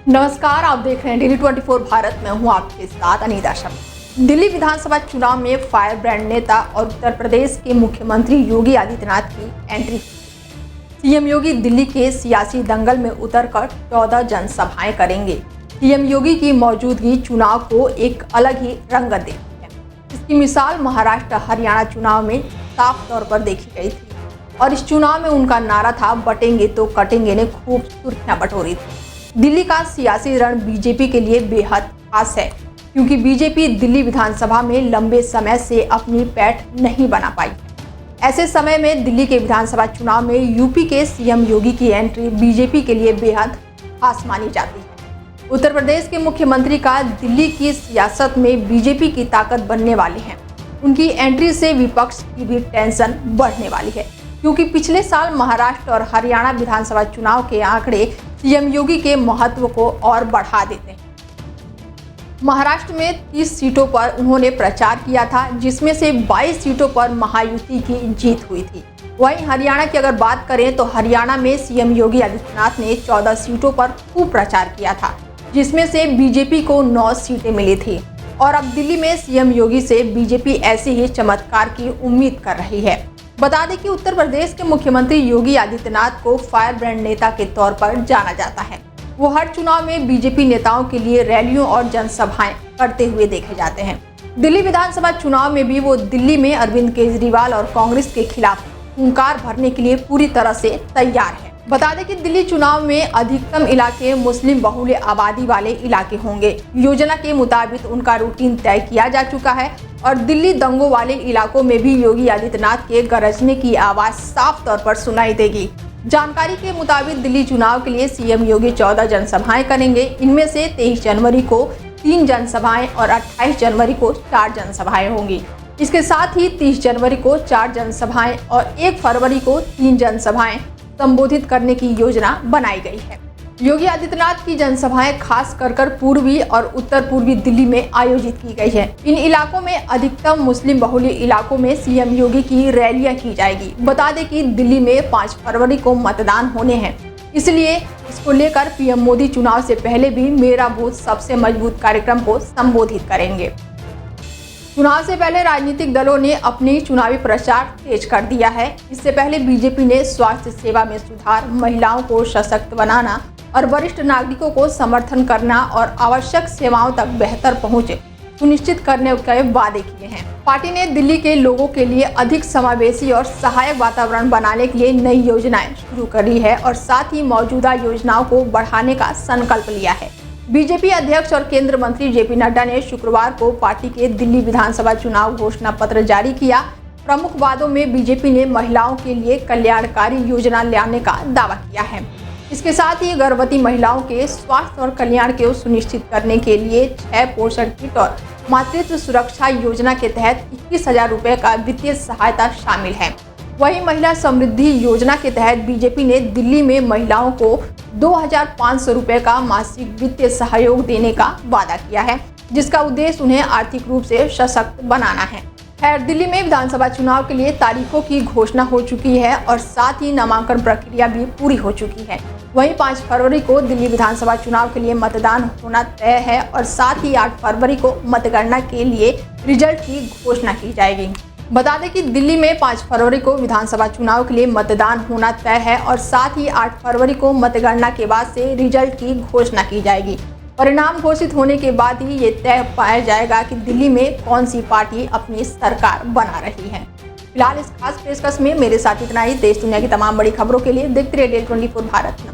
नमस्कार, आप देख रहे हैं डेली 24 भारत में हूं आपके साथ अनीता शर्मा। दिल्ली विधानसभा चुनाव में फायर ब्रांड नेता और उत्तर प्रदेश के मुख्यमंत्री योगी आदित्यनाथ की एंट्री। सीएम योगी दिल्ली के सियासी दंगल में उतरकर 14 जनसभाएं करेंगे। सीएम योगी की मौजूदगी चुनाव को एक अलग ही रंगत देती है। इसकी मिसाल महाराष्ट्र हरियाणा चुनाव में साफ तौर पर देखी गई थी और इस चुनाव में उनका नारा था बटेंगे तो कटेंगे ने खूब सुर्खियां बटोरी थी। दिल्ली का सियासी रण बीजेपी के लिए बेहद खास है, क्योंकि बीजेपी दिल्ली विधानसभा में लंबे समय से अपनी पैठ नहीं बना पाई। ऐसे समय में दिल्ली के विधानसभा चुनाव में यूपी के सीएम योगी की एंट्री बीजेपी के लिए बेहद खास मानी जाती है। उत्तर प्रदेश के मुख्यमंत्री का दिल्ली की सियासत में बीजेपी की ताकत बनने वाली है। उनकी एंट्री से विपक्ष की भी टेंशन बढ़ने वाली है, क्योंकि पिछले साल महाराष्ट्र और हरियाणा विधानसभा चुनाव के आंकड़े सीएम योगी के महत्व को और बढ़ा देते हैं। महाराष्ट्र में 30 सीटों पर उन्होंने प्रचार किया था, जिसमें से 22 सीटों पर महायुति की जीत हुई थी। वहीं हरियाणा की अगर बात करें तो हरियाणा में सीएम योगी आदित्यनाथ ने 14 सीटों पर खूब प्रचार किया था, जिसमें से बीजेपी को 9 सीटें मिली थी। और अब दिल्ली में सीएम योगी से बीजेपी ऐसे ही चमत्कार की उम्मीद कर रही है। बता दें कि उत्तर प्रदेश के मुख्यमंत्री योगी आदित्यनाथ को फायर ब्रांड नेता के तौर पर जाना जाता है। वो हर चुनाव में बीजेपी नेताओं के लिए रैलियों और जनसभाएं करते हुए देखे जाते हैं। दिल्ली विधानसभा चुनाव में भी वो दिल्ली में अरविंद केजरीवाल और कांग्रेस के खिलाफ हुंकार भरने के लिए पूरी तरह से तैयार है। बता दें कि दिल्ली चुनाव में अधिकतम इलाके मुस्लिम बहुल आबादी वाले इलाके होंगे। योजना के मुताबिक उनका रूटीन तय किया जा चुका है और दिल्ली दंगों वाले इलाकों में भी योगी आदित्यनाथ के गरजने की आवाज साफ तौर पर सुनाई देगी। जानकारी के मुताबिक दिल्ली चुनाव के लिए सीएम योगी 14 जनसभाएं करेंगे। इनमें से 23 जनवरी को 3 जनसभाएं और 28 जनवरी को 4 जनसभाएं होंगी। इसके साथ ही 30 जनवरी को 4 जनसभाएं और 1 फरवरी को 3 जनसभाएं संबोधित करने की योजना बनाई गई है। योगी आदित्यनाथ की जनसभाएं खास कर पूर्वी और उत्तर पूर्वी दिल्ली में आयोजित की गई है। इन इलाकों में अधिकतम मुस्लिम बहुल इलाकों में सीएम योगी की रैलियां की जाएगी। बता दें कि दिल्ली में 5 फरवरी को मतदान होने हैं, इसलिए इसको लेकर पीएम मोदी चुनाव से पहले भी मेरा बूथ सबसे मजबूत कार्यक्रम को संबोधित करेंगे। चुनाव से पहले राजनीतिक दलों ने अपनी चुनावी प्रचार तेज कर दिया है। इससे पहले बीजेपी ने स्वास्थ्य सेवा में सुधार, महिलाओं को सशक्त बनाना और वरिष्ठ नागरिकों को समर्थन करना और आवश्यक सेवाओं तक बेहतर पहुंच सुनिश्चित करने के वादे किए हैं। पार्टी ने दिल्ली के लोगों के लिए अधिक समावेशी और सहायक वातावरण बनाने के लिए नई योजनाएं शुरू करी है और साथ ही मौजूदा योजनाओं को बढ़ाने का संकल्प लिया है। बीजेपी अध्यक्ष और केंद्रीय मंत्री जेपी नड्डा ने शुक्रवार को पार्टी के दिल्ली विधानसभा चुनाव घोषणा पत्र जारी किया। प्रमुख वादों में बीजेपी ने महिलाओं के लिए कल्याणकारी योजना लाने का दावा किया है। इसके साथ ही गर्भवती महिलाओं के स्वास्थ्य और कल्याण को सुनिश्चित करने के लिए 6 पोषण किट और मातृत्व सुरक्षा योजना के तहत 21,000 रुपये का वित्तीय सहायता शामिल है। वहीं महिला समृद्धि योजना के तहत बीजेपी ने दिल्ली में महिलाओं को 2,500 रुपये का मासिक वित्तीय सहयोग देने का वादा किया है, जिसका उद्देश्य उन्हें आर्थिक रूप से सशक्त बनाना है। खैर, दिल्ली में विधानसभा चुनाव के लिए तारीखों की घोषणा हो चुकी है और साथ ही नामांकन प्रक्रिया भी पूरी हो चुकी है। वहीं 5 फरवरी को दिल्ली विधानसभा चुनाव के लिए मतदान होना तय है और साथ ही 8 फरवरी को मतगणना के लिए रिजल्ट की घोषणा की जाएगी। बता दें कि दिल्ली में 5 फरवरी को विधानसभा चुनाव के लिए मतदान होना तय है और साथ ही 8 फरवरी को मतगणना के बाद से रिजल्ट की घोषणा की जाएगी। परिणाम घोषित होने के बाद ही ये तय पाया जाएगा कि दिल्ली में कौन सी पार्टी अपनी सरकार बना रही है। फिलहाल इस खास पेशकश में मेरे साथ इतना ही। देश दुनिया की तमाम बड़ी खबरों के लिए देखते रहिए डेली 24 भारत।